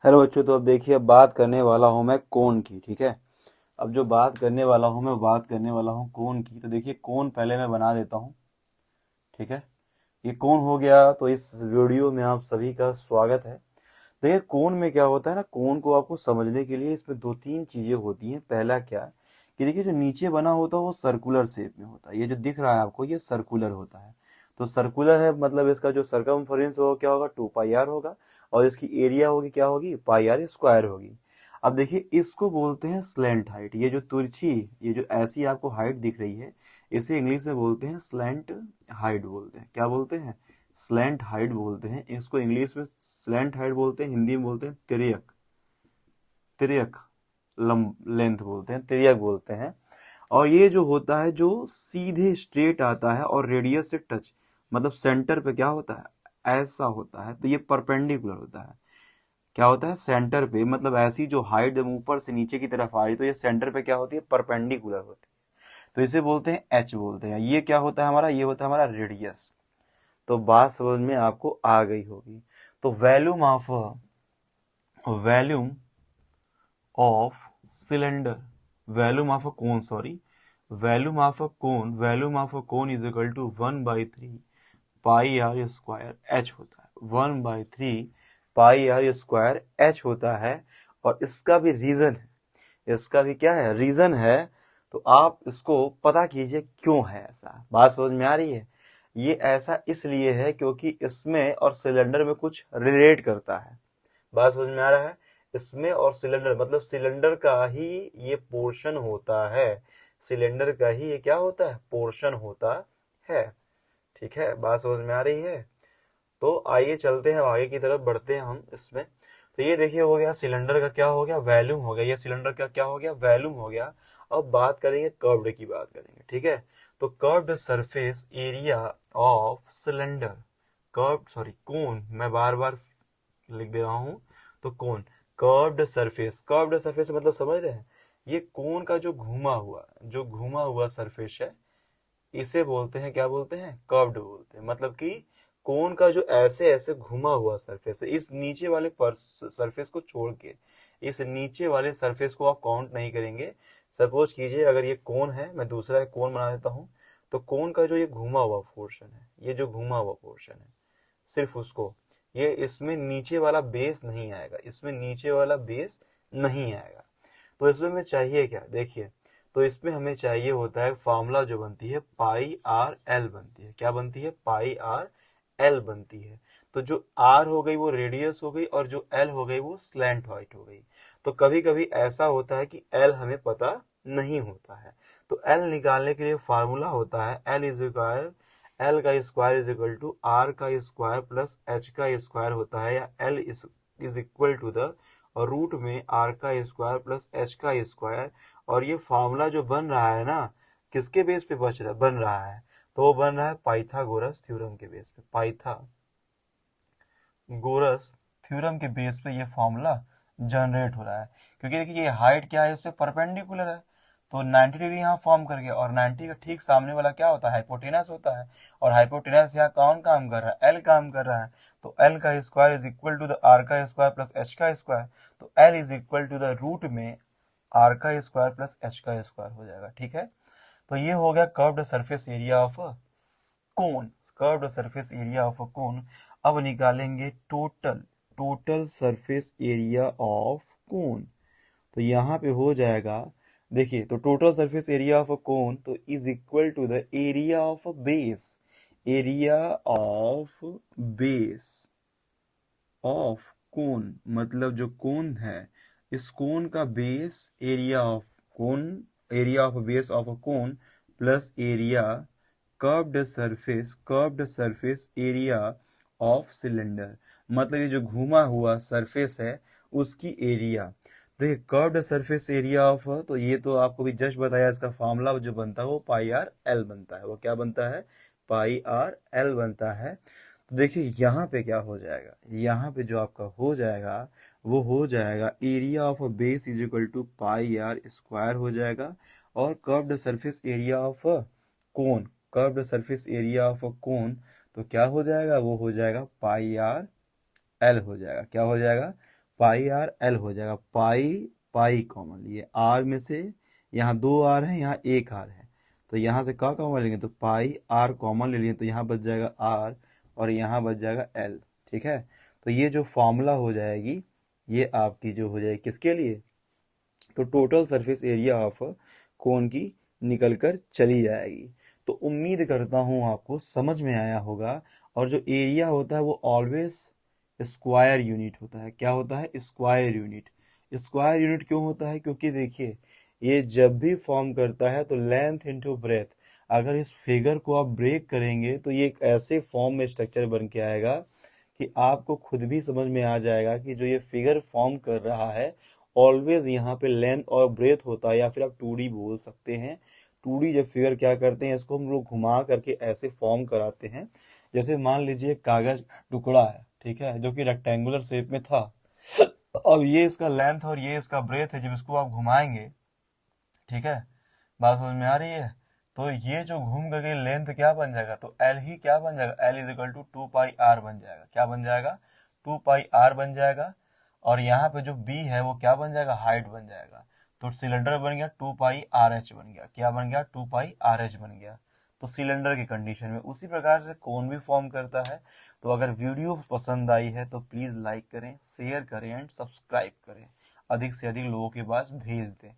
Hello बच्चों, तो अब देखिए, अब बात करने वाला हूँ मैं कोन की। ठीक है। अब जो बात करने वाला हूँ मैं बात करने वाला हूँ कोन की। तो देखिए, कोन पहले मैं बना देता हूँ। ठीक है। ये कोन हो गया। तो इस वीडियो में आप सभी का स्वागत है। देखिए, कोन में क्या होता है ना, कोन को आपको समझने के लिए इसमें दो तीन चीजें होती हैं। पहला क्या है कि देखिए, जो नीचे बना होता है वो सर्कुलर शेप में होता है। ये जो दिख रहा है आपको, ये सर्कुलर होता है। तो सर्कुलर है मतलब इसका जो सरकमफ्रेंस होगा क्या होगा, 2 पाई आर होगा। और इसकी एरिया होगी क्या होगी, पाई आर स्क्वायर होगी। अब देखिए, इसको बोलते हैं स्लेंट हाइट। ये जो तिरछी, ये जो ऐसी आपको हाइट दिख रही है, इसे इंग्लिश में बोलते हैं स्लेंट हाइट बोलते हैं। क्या बोलते हैं? स्लेंट हाइट बोलते हैं इसको। इंग्लिश में स्लेंट हाइट बोलते हैं, हिंदी में बोलते हैं तिर्यक। तिर्यक लेंथ बोलते हैं, तिर्यक बोलते हैं। और ये जो होता है, जो सीधे स्ट्रेट आता है और रेडियस से टच, मतलब सेंटर पे क्या होता है, ऐसा होता है। तो ये परपेंडिकुलर होता है। क्या होता है? सेंटर पे, मतलब ऐसी जो हाइट ऊपर से नीचे की तरफ आ रही, तो ये सेंटर पे क्या होती है, परपेंडिकुलर होती है। तो इसे बोलते हैं एच बोलते हैं। ये क्या होता है हमारा, ये होता है हमारा रेडियस। तो बात समझ में आपको आ गई होगी। तो volume of cylinder, volume of a cone, sorry, volume of a cone is equal to 1/3 pi r square h होता है। 1/3 पाई आर स्क्वायर एच होता है। और इसका भी रीजन है, इसका भी क्या है, रीजन है। तो आप इसको पता कीजिए क्यों है ऐसा। बात समझ में आ रही है? ये ऐसा इसलिए है क्योंकि इसमें और सिलेंडर में कुछ रिलेट करता है। बात समझ में आ रहा है? इसमें और सिलेंडर, मतलब सिलेंडर का ही ये पोर्शन होता है। सिलेंडर का ही ये क्या होता है, पोर्शन होता है। ठीक है, बात समझ में आ रही है? तो आइए चलते हैं आगे की तरफ, बढ़ते हैं हम इसमें। तो ये देखिए, हो गया सिलेंडर का क्या हो गया, वॉल्यूम हो गया। ये सिलेंडर का क्या हो गया, वॉल्यूम हो गया। अब बात करेंगे कर्व्ड की, बात करेंगे। ठीक है। तो curved surface area of cylinder, curved sorry cone, मैं बार बार लिख दे रहा हूं। तो cone, curved surface, curved surface मतलब समझ रहे हैं, ये कोन का जो घुमा हुआ सरफेस है, इसे बोलते हैं, क्या बोलते हैं, कर्व्ड बोलते हैं। मतलब कि कोन का जो ऐसे ऐसे घुमा हुआ सरफेस है, इस नीचे वाले सरफेस को छोड़ के, इस नीचे वाले सरफेस को आप काउंट नहीं करेंगे। सपोज कीजिए अगर ये कोन है, मैं दूसरा एक कोन बना देता हूं। तो कोन का जो ये घुमा हुआ पोर्शन है, ये जो घुमा हुआ पोर्शन है, सिर्फ उसको, ये इसमें नीचे वाला बेस नहीं आएगा, इसमें नीचे वाला बेस नहीं आएगा। तो इसमें हमें चाहिए क्या, देखिए। तो इसमें हमें चाहिए होता है फॉर्मूला, जो बनती है पाई आर एल बनती है। क्या बनती है, पाई आर एल बनती है। तो जो आर हो गई वो रेडियस हो गई, और जो एल हो गई वो स्लैंट हाइट हो गई। तो कभी कभी ऐसा होता है कि एल हमें पता नहीं होता है। तो एल निकालने के लिए फार्मूला होता है एल का square is equal to r का स्क्वायर प्लस एच का स्क्वायर होता है, या l is equal to the और रूट में आर का स्क्वायर प्लस एच का स्क्वायर। और ये फॉर्मूला जो बन रहा है ना, किसके बेस पे बन रहा है, तो वो बन रहा है पाइथागोरस थ्योरम के बेस पे। पाइथागोरस थ्योरम के बेस पे ये फॉर्मूला जनरेट हो रहा है। क्योंकि देखिए, ये हाइट क्या है, इस पे परपेंडिकुलर है। तो 90 डिग्री यहाँ फॉर्म कर गया, और 90 का ठीक सामने वाला क्या होता है, हाइपोटेनस होता है। और हाइपोटेनस यहाँ कौन काम कर रहा है, एल काम कर रहा है। तो एल का square is equal to the R का स्क्वायर प्लस एच का स्क्वायर। तो L is equal to the root में आर का स्क्वायर प्लस एच का स्क्वायर हो जाएगा। ठीक है। तो ये हो गया curved surface area of cone, curved surface area of a cone. अब निकालेंगे total surface area of cone. तो यहाँ पे हो जाएगा, देखिए, तो total surface area of a कोन तो is equal to the area of a base, area of base of cone, मतलब जो कोन है, इस कोन का base, area of cone, area of base of a cone plus area curved surface area of cylinder, मतलब ये जो घुमा हुआ सरफेस है उसकी एरिया। देखिए, कर्व्ड सरफेस एरिया ऑफ, तो ये तो आपको भी जस्ट बताया, इसका फॉर्मूला जो बनता है वो पाई आर एल बनता है। वो क्या बनता है, पाई आर एल बनता है। तो देखिए, यहाँ पे क्या हो जाएगा, यहाँ पे जो आपका हो जाएगा वो हो जाएगा area of a base is equal to pi r square हो जाएगा। और curved surface area of cone, curved surface area of cone, तो क्या हो जाएगा, वो हो जाएगा पाई आर एल हो जाएगा। क्या हो जाएगा, पाई आर एल हो जाएगा, पाई पाई कॉमन लिए, आर में से यहाँ 2 आर है, यहाँ 1 आर है, तो यहाँ से क्या कॉमन लेंगे, तो पाई आर कॉमन ले लिए, तो यहाँ बच जाएगा आर और यहाँ बच जाएगा एल। ठीक है, तो ये जो फॉर्मूला हो जाएगी ये आपकी जो हो जाएगी किसके लिए, तो टोटल सरफेस एरिया ऑफ कोन की निकल कर चली जाएगी। तो उम्मीद करता हूँ आपको समझ में आया होगा। और जो एरिया होता है वो ऑलवेज स्क्वायर यूनिट होता है। क्या होता है, स्क्वायर यूनिट। स्क्वायर यूनिट क्यों होता है, क्योंकि देखिए ये जब भी फॉर्म करता है तो लेंथ इंटू ब्रेथ, अगर इस फिगर को आप ब्रेक करेंगे तो ये एक ऐसे फॉर्म में स्ट्रक्चर बन के आएगा कि आपको खुद भी समझ में आ जाएगा कि जो ये फिगर फॉर्म कर रहा है ऑलवेज यहाँ पे लेंथ और ब्रेथ होता है, या फिर आप 2D बोल सकते हैं। 2D जब फिगर क्या करते हैं, इसको हम लोग घुमा करके ऐसे फॉर्म कराते हैं। जैसे मान लीजिए कागज टुकड़ा है, ठीक है, जो कि रेक्टेंगुलर शेप में था। अब ये इसका लेंथ और ये इसका ब्रेथ है, जब इसको आप घुमाएंगे, ठीक है, बात समझ में आ रही है, तो ये जो घूम करके लेंथ क्या बन जाएगा, तो एल ही क्या बन जाएगा, l is equal to 2 pi r बन जाएगा। क्या बन जाएगा, 2 पाई आर बन जाएगा। और यहाँ पे जो बी है वो क्या बन जाएगा, हाइट बन जाएगा। तो सिलेंडर बन गया 2 पाई आर एच बन गया। क्या बन गया, 2 पाई आर एच बन गया। तो सिलेंडर की कंडीशन में उसी प्रकार से कोन भी फॉर्म करता है। तो अगर वीडियो पसंद आई है तो प्लीज लाइक करें, शेयर करें एंड सब्सक्राइब करें, अधिक से अधिक लोगों के पास भेज दें।